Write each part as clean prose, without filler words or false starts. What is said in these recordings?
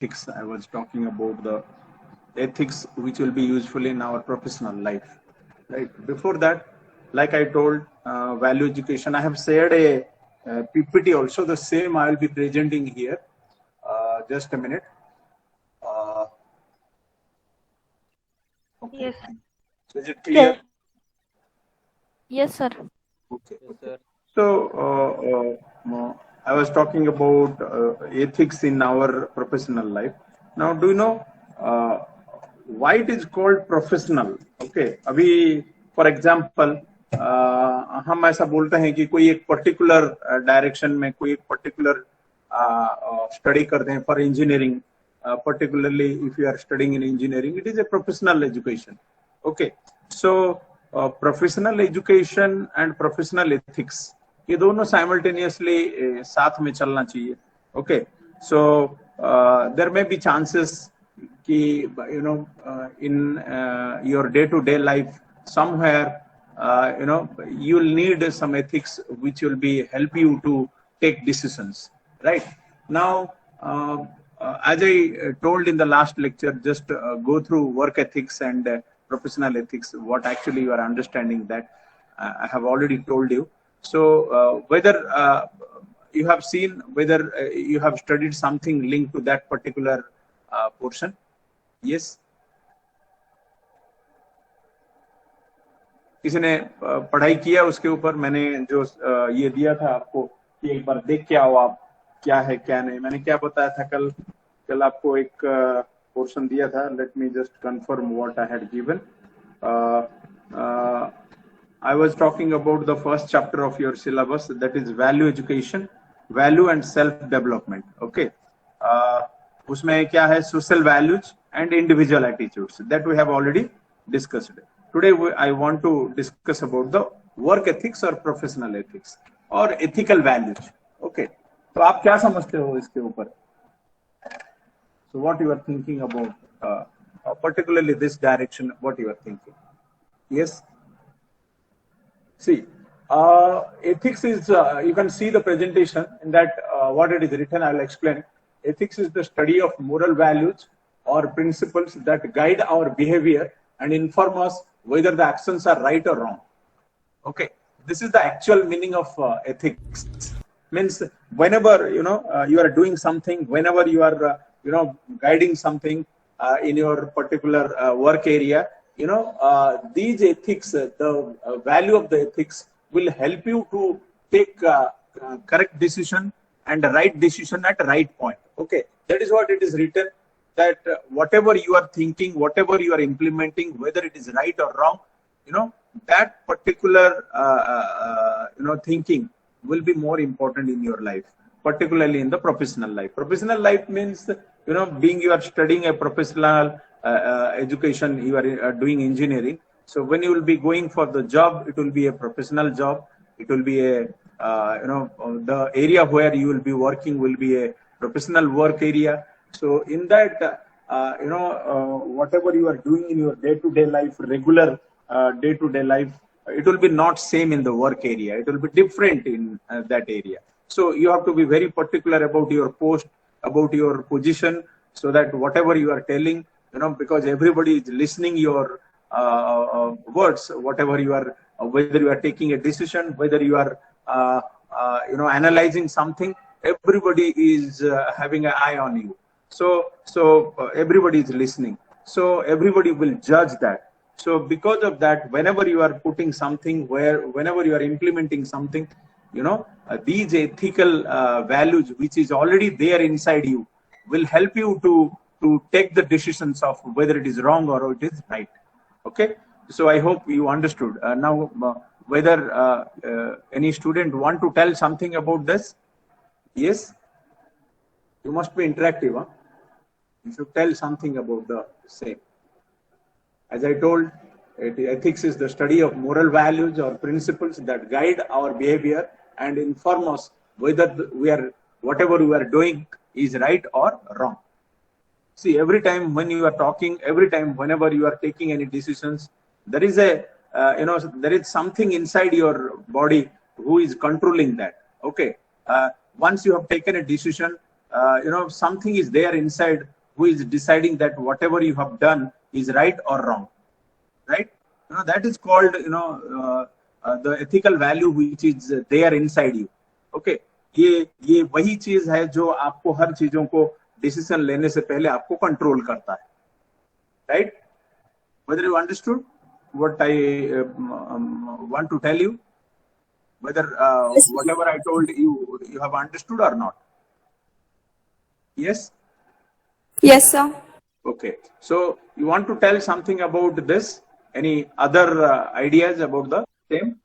ethics. I was talking about the ethics which will be useful in our professional life. Right. Before that, like I told, value education. I have shared a PPT also. The same I will be presenting here. Just a minute. Okay. Yes. So is it clear? Yes, sir. Okay. Okay. So I was talking about ethics in our professional life. Now, do you know why it is called professional? Okay. अभी for example हम ऐसा बोलते हैं कि कोई एक particular direction में कोई एक particular study करते हैं for engineering. Particularly if you are studying in engineering, it is a professional education. Okay. So professional education and professional ethics ये दोनों साइमल्टेनियसली साथ में चलना चाहिए. Okay. So there may be chances कि you know in your day to day life somewhere you know you will need some ethics which will be help you to take decisions, right? Now as I told in the last lecture, just go through work ethics and professional ethics, what actually you are understanding that I have already told you. So whether you have seen, whether you have studied something linked to that particular portion. Yes. किसी ने पढ़ाई किया उसके ऊपर? मैंने जो ये दिया था आपको कि एक बार देख के आओ आप क्या है क्या नहीं. मैंने क्या बताया था कल आपको एक portion दिया था. Let me just confirm what I had given. I was talking about the first chapter of your syllabus, that is value education, value and self development. Okay. उसमें क्या है? Social values and individual attitudes that we have already discussed. Today I want to discuss about the work ethics or professional ethics or ethical values. Okay. तो आप क्या समझते हो इसके ऊपर? So what you are thinking about, particularly this direction, what you are thinking? Yes. See, ethics is, you can see the presentation in that what it is written, I'll explain. Ethics is the study of moral values or principles that guide our behavior and inform us whether the actions are right or wrong. Okay. This is the actual meaning of ethics. Means whenever, you are doing something, whenever you are, guiding something in your particular work area, these ethics, the value of the ethics will help you to take correct decision and the right decision at the right point. Okay. That is what it is written, that whatever you are thinking, whatever you are implementing, whether it is right or wrong, that particular, thinking will be more important in your life, particularly in the professional life. Professional life means, being you are studying a professional education, you are doing engineering. So when you will be going for the job, it will be a professional job. It will be a, the area where you will be working will be a professional work area. So in that, whatever you are doing in your day-to-day life, regular day-to-day life, it will be not same in the work area. It will be different in that area. So you have to be very particular about your post, about your position, so that whatever you are telling, because everybody is listening your words, whatever you are, whether you are taking a decision, whether you are, analyzing something, everybody is having an eye on you. So everybody is listening. So everybody will judge that. So because of that, whenever you are putting something, whenever you are implementing something, these ethical values, which is already there inside you, will help you to take the decisions of whether it is wrong or it is right. Okay. So I hope you understood. Now, whether any student want to tell something about this? Yes. You must be interactive. Huh? You should tell something about the same. As I told, ethics is the study of moral values or principles that guide our behavior and inform us whether whatever we are doing is right or wrong. See, every time when you are talking, every time whenever you are taking any decisions, there is a, there is something inside your body who is controlling that. Okay. Once you have taken a decision, something is there inside who is deciding that whatever you have done is right or wrong, right? That is called the ethical value which is there inside you. Okay, ये वही चीज है जो आपको हर चीजों को decision लेने से पहले आपको कंट्रोल करता है, right? Whether you understood what I want to tell you, whether whatever I told you, you have understood or not? Yes? Yes, sir. Okay. So you want to tell something about this? Any other ideas about the same?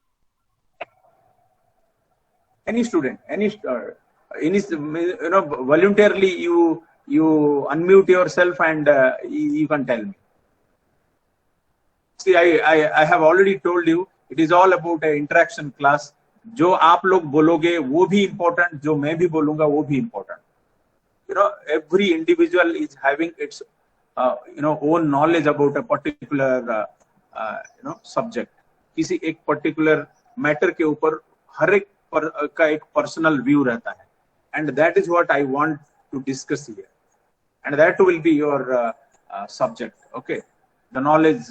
Any student, voluntarily you unmute yourself and you can tell me. See, I have already told you, it is all about an interaction class. जो आप लोग बोलोगे वो भी important, जो मैं भी बोलूंगा वो भी important. Every individual is having its own knowledge about a particular subject. किसी एक particular matter के ऊपर हर एक का एक personal view रहता है, and that is what I want to discuss here, and that will be your subject. Okay, the knowledge,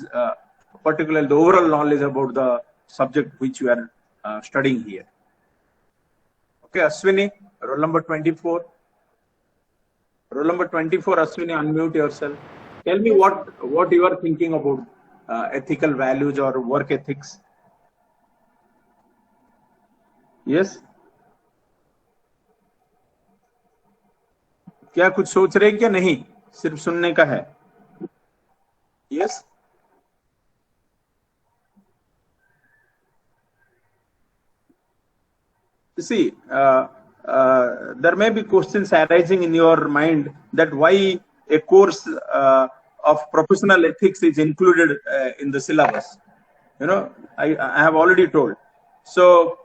particularly the overall knowledge about the subject which you are studying here. Okay, Ashwini, roll number 24. Roll number 24, Ashwini, unmute yourself. Tell me what you are thinking about ethical values or work ethics. Yes? क्या कुछ सोच रहे क्या? नहीं, सिर्फ सुनने का है. Yes? See, there may be questions arising in your mind that why a course of professional ethics is included in the syllabus. I have already told. So,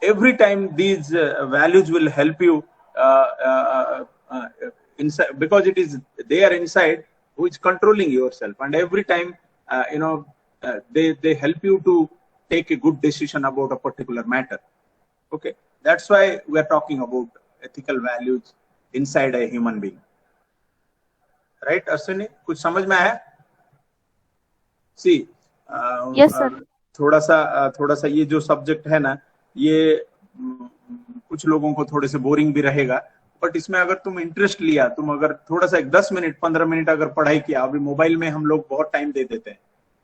every time these values will help you inside, because it is there inside who is controlling yourself, and every time they help you to take a good decision about a particular matter. Okay, that's why we are talking about ethical values inside a human being. Right, Ashwini? कुछ समझ में आया? See, Yes, sir. थोड़ा सा ये जो subject है ना, ये कुछ लोगों को थोड़े से बोरिंग भी रहेगा, बट इसमें अगर तुम इंटरेस्ट लिया, तुम अगर थोड़ा सा 10 मिनट 15 मिनट अगर पढ़ाई किया, अभी मोबाइल में हम लोग बहुत टाइम दे देते हैं,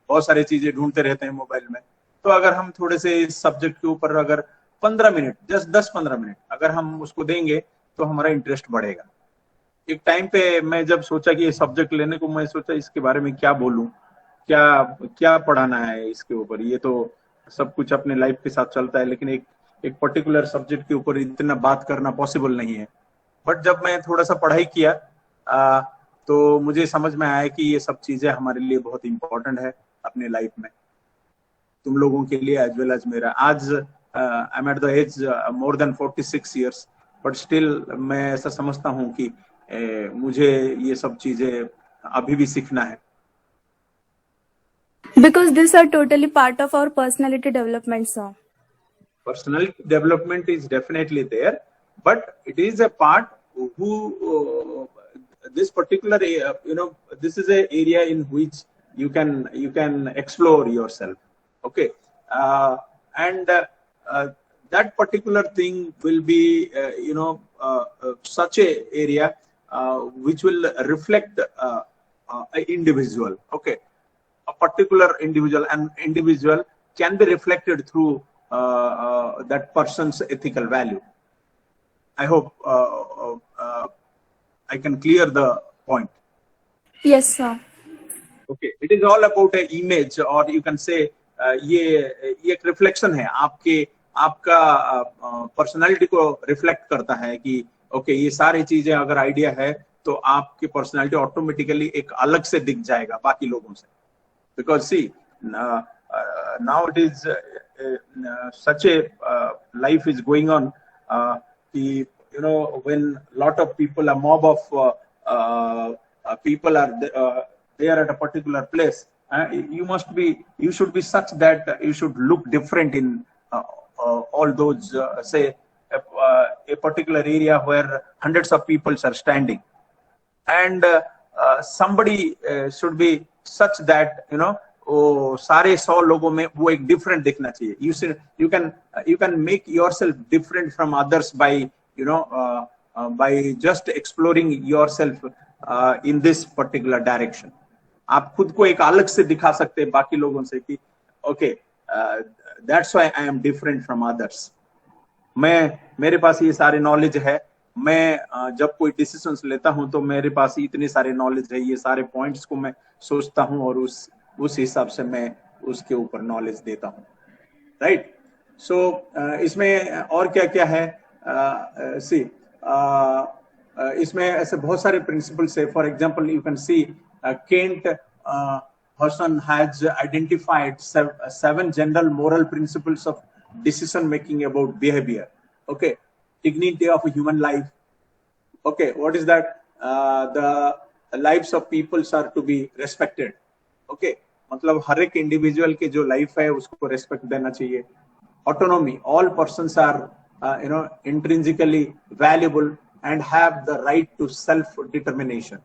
बहुत सारी चीजें ढूंढते रहते हैं मोबाइल में, तो अगर हम थोड़े से इस सब्जेक्ट के ऊपर अगर 15 मिनट, जस्ट 10-15 मिनट अगर हम उसको देंगे तो हमारा इंटरेस्ट बढ़ेगा. एक टाइम पे मैं जब सोचा कि ये सब्जेक्ट लेने को, मैं सोचा इसके बारे में क्या बोलूं, क्या पढ़ाना है इसके ऊपर. ये तो सब कुछ अपने लाइफ के साथ चलता है, लेकिन एक पर्टिकुलर सब्जेक्ट के ऊपर इतना बात करना पॉसिबल नहीं है. बट जब मैं थोड़ा सा पढ़ाई किया तो मुझे समझ में आया कि ये सब चीजें हमारे लिए बहुत इंपॉर्टेंट है अपने लाइफ में, तुम लोगों के लिए एज वेल एज मेरा. आज I am at the age more than 46 years, but still मैं ऐसा समझता हूँ कि मुझे ये सब चीजें अभी भी सीखना है. Because these are totally part of our personality development, sir. Personality development is definitely there, but it is a part who this particular this is an area in which you can explore yourself. Okay, and that particular thing will be such a area which will reflect an individual. Okay, a particular individual, and individual can be reflected through that person's ethical value. I hope I can clear the point. Yes, sir. Okay, it is all about an image, or you can say ये एक reflection है आपका personality को reflect करता है कि okay, ये सारी चीजें अगर आइडिया है तो आपकी पर्सनालिटी ऑटोमेटिकली एक अलग से दिख जाएगा बाकी लोगों से. Because see now it is such a life is going on when lot of people, a mob of people are there at a particular place, you should be such that you should look different in all those say a particular area where hundreds of people are standing, and somebody should be such that वो सारे 100 लोगों में वो एक different दिखना चाहिए. You can make yourself different from others by by just exploring yourself in this particular direction. आप खुद को एक अलग से दिखा सकते हैं बाकी लोगों से कि okay, that's why I am different from others. मेरे पास ये सारे नॉलेज है, मैं जब कोई डिसीजंस लेता हूं तो मेरे पास इतने सारे नॉलेज है, ये सारे पॉइंट्स को मैं सोचता हूं और उस हिसाब से मैं उसके ऊपर नॉलेज देता हूं, राइट. सो इसमें और क्या क्या है, इसमें ऐसे बहुत सारे प्रिंसिपल्स है. For example you can see Kent Hudson has identified 7 general moral principles of decision making about behavior. Okay, dignity of human life. Okay, what is that? The lives of peoples are to be respected. Okay, मतलब हर एक individual के जो life है उसको respect देना चाहिए. Autonomy, all persons are intrinsically valuable and have the right to self determination.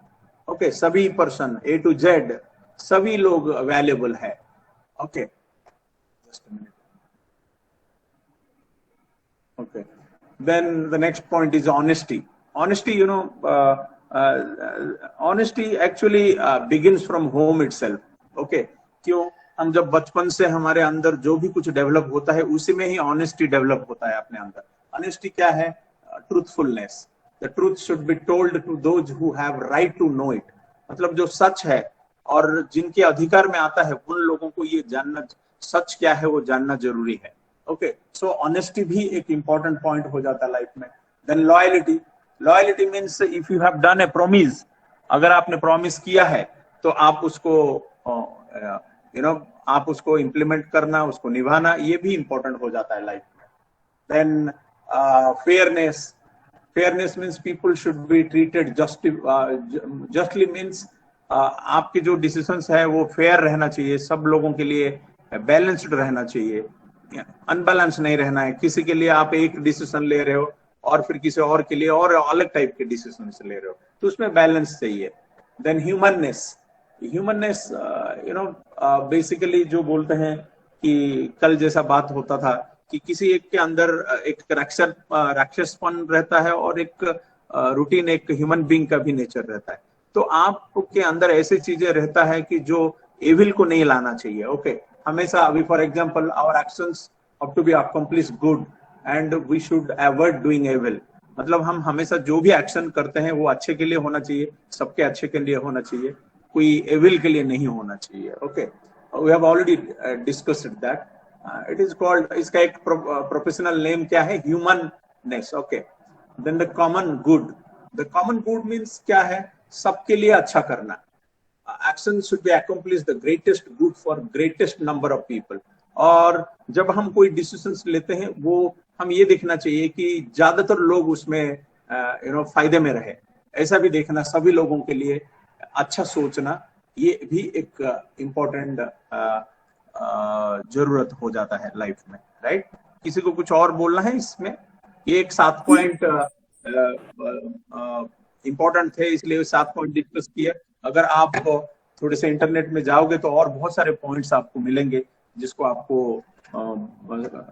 Okay, सभी person A to Z सभी लोग वैल्यूएबल है. Okay, just a minute. Okay, then the next point is honesty. Honesty, honesty actually begins from home itself. Okay, क्यों? हम जब बचपन से हमारे अंदर जो भी कुछ डेवलप होता है उसी में ही ऑनेस्टी डेवलप होता है अपने अंदर. ऑनेस्टी क्या है? Truthfulness. The truth should be told to those who have right to know it. मतलब जो सच है और जिनके अधिकार में आता है उन लोगों को ये जानना, सच क्या है वो जानना जरूरी है. ओके, सो ऑनेस्टी भी एक इंपॉर्टेंट पॉइंट हो जाता है लाइफ में. Then loyalty. Loyalty means if you have done a promise, अगर आपने प्रॉमिस किया है तो आप उसको इम्प्लीमेंट करना, उसको निभाना, ये भी इंपॉर्टेंट हो जाता है लाइफ में. Then fairness. Fairness means people should be treated justly. Means आपके जो डिसीजंस है वो फेयर रहना चाहिए, सब लोगों के लिए बैलेंस्ड रहना चाहिए, अनबैलेंस नहीं रहना है. किसी के लिए आप एक डिसीजन ले रहे हो और फिर किसी और के लिए और अलग टाइप के डिसीजन ले रहे हो, तो उसमें बैलेंस चाहिए. Then humanness. ह्यूमननेस बेसिकली जो बोलते हैं कि कल जैसा बात होता था कि किसी एक के अंदर एक राक्षसपन रहता है और एक रूटीन, एक ह्यूमन बीइंग का भी नेचर रहता है. तो आपके अंदर ऐसी चीजें रहता है कि जो एविल को नहीं लाना चाहिए. ओके, हमेशा अभी for example our actions have to be accomplish good and we should avoid doing evil. मतलब हम हमेशा जो भी एक्शन करते हैं वो अच्छे के लिए होना चाहिए, सबके अच्छे के लिए होना चाहिए, कोई एविल के लिए नहीं होना चाहिए. Okay, we have already discussed that. It is called, इसका एक प्रोफेशनल नेम क्या है? Humanness. Okay, then the common good. The common good means क्या है? सबके लिए अच्छा करना. Action should be accomplish the greatest good for greatest number of people. और जब हम कोई डिसीजंस लेते हैं वो हम ये देखना चाहिए कि ज्यादातर लोग उसमें फायदे में रहे, ऐसा भी देखना, सभी लोगों के लिए अच्छा सोचना, ये भी एक इम्पोर्टेंट जरूरत हो जाता है लाइफ में, राइट. किसी को कुछ और बोलना है इसमें? ये एक 7 पॉइंट इंपॉर्टेंट थे, इसलिए 7 पॉइंट डिस्कस किया. अगर आप थोड़े से इंटरनेट में जाओगे तो और बहुत सारे पॉइंट्स आपको मिलेंगे जिसको आपको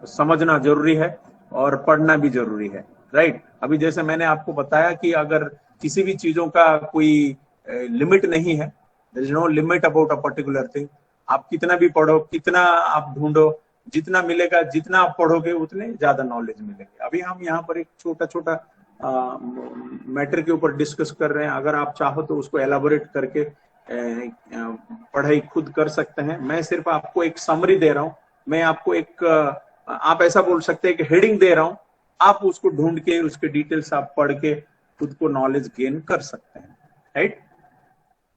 समझना जरूरी है और पढ़ना भी जरूरी है, राइट. अभी जैसे मैंने आपको बताया कि अगर किसी भी चीजों का कोई लिमिट नहीं है, there is no limit about a particular thing. आप कितना भी पढ़ो, कितना आप ढूंढो, जितना मिलेगा, जितना आप पढ़ोगे उतने ज्यादा नॉलेज मिलेंगे. अभी हम यहाँ पर एक छोटा छोटा मैटर के ऊपर डिस्कस कर रहे हैं. अगर आप चाहो तो उसको एलाबोरेट करके पढ़ाई खुद कर सकते हैं. मैं सिर्फ आपको एक समरी दे रहा हूँ, मैं आपको एक आप ऐसा बोल सकते हैं कि हेडिंग दे रहा हूँ, आप उसको ढूंढ के उसके डिटेल्स आप पढ़ के खुद को नॉलेज गेन कर सकते हैं, राइट.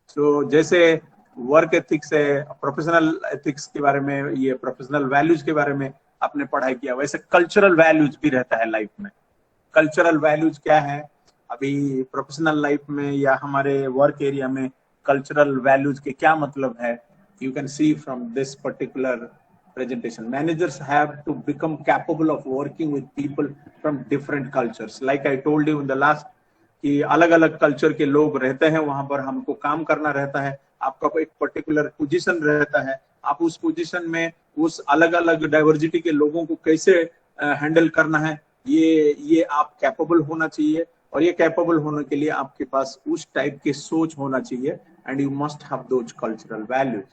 सो जैसे वर्क एथिक्स है, प्रोफेशनल एथिक्स के बारे में, ये प्रोफेशनल वैल्यूज के बारे में आपने पढ़ाई किया, वैसे कल्चरल वैल्यूज भी रहता है लाइफ में. कल्चरल वैल्यूज क्या है? अभी प्रोफेशनल लाइफ में या हमारे वर्क एरिया में कल्चरल वैल्यूज के क्या मतलब है? You can see from this particular presentation. Managers have to become capable of working with people from different cultures. Like I told you in the last, कि अलग अलग कल्चर के लोग रहते हैं वहां पर, हमको काम करना रहता है, आपका एक पर्टिकुलर पोजीशन रहता है, आप उस पोजीशन में उस अलग अलग डाइवर्सिटी के लोगों को कैसे हैंडल करना है, ये आप कैपेबल होना चाहिए, और ये कैपेबल होने के लिए आपके पास उस टाइप की सोच होना चाहिए, and you must have those cultural values.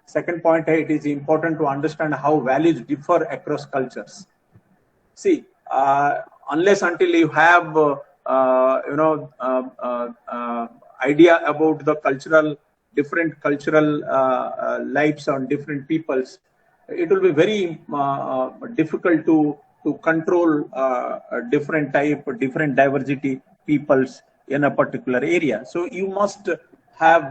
Second point है, it is important to understand how values differ across cultures. See unless until you have idea about the different cultural lives on different peoples, it will be very difficult to control different diversity peoples in a particular area. So you must have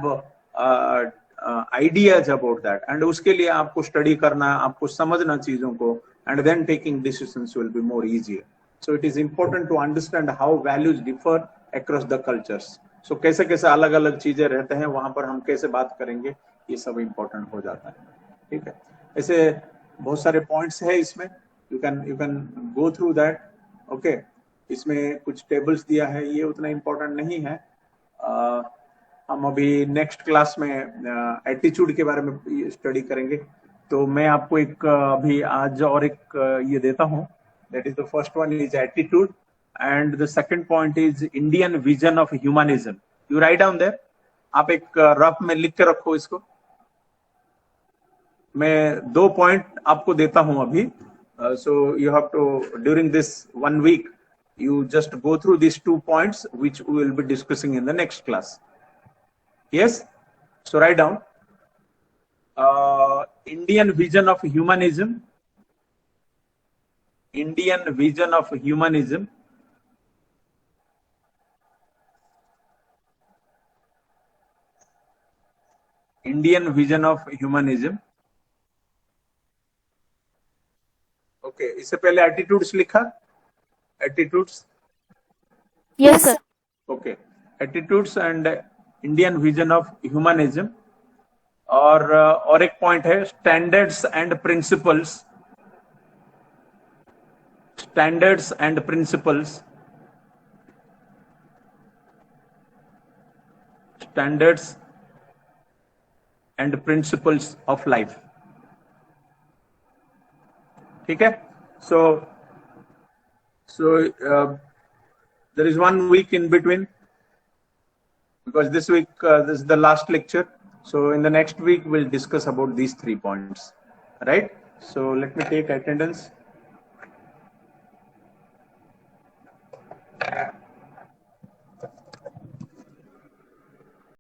ideas about that, and उसके लिए आपको study करना, आपको समझना चीजों को, and then taking decisions will be more easier. So it is important to understand how values differ across the cultures. So कैसे कैसे अलग अलग चीजें रहते हैं, वहां पर हम कैसे बात करेंगे, ये सब important हो जाता है. ठीक है, ऐसे बहुत सारे पॉइंट्स है इसमें, you can go through that. Okay, इसमें कुछ टेबल्स दिया है, ये उतना इम्पोर्टेंट नहीं है. हम अभी नेक्स्ट क्लास में एटीट्यूड के बारे में स्टडी करेंगे. तो मैं आपको एक अभी आज और एक ये देता हूँ. That is, the first one is attitude, and the second point is Indian vision of humanism. You write down there. आप एक रफ में लिख के रखो इसको. मैं 2 पॉइंट आपको देता हूं अभी. So you have to, during this 1 week, you just go through these 2 points which we will be discussing in the next class. Yes? So write down Indian vision of humanism. Indian vision of humanism. Indian vision of humanism. Okay, इससे पहले attitudes लिखा? Attitudes? Yes, sir. Okay, attitudes and Indian vision of humanism. और एक point है standards and principles. Standards and principles. Standards and principles of life. ठीक है? So there is 1 week in between, because this week this is the last lecture. So in the next week we'll discuss about these 3 points. Right? So let me take attendance.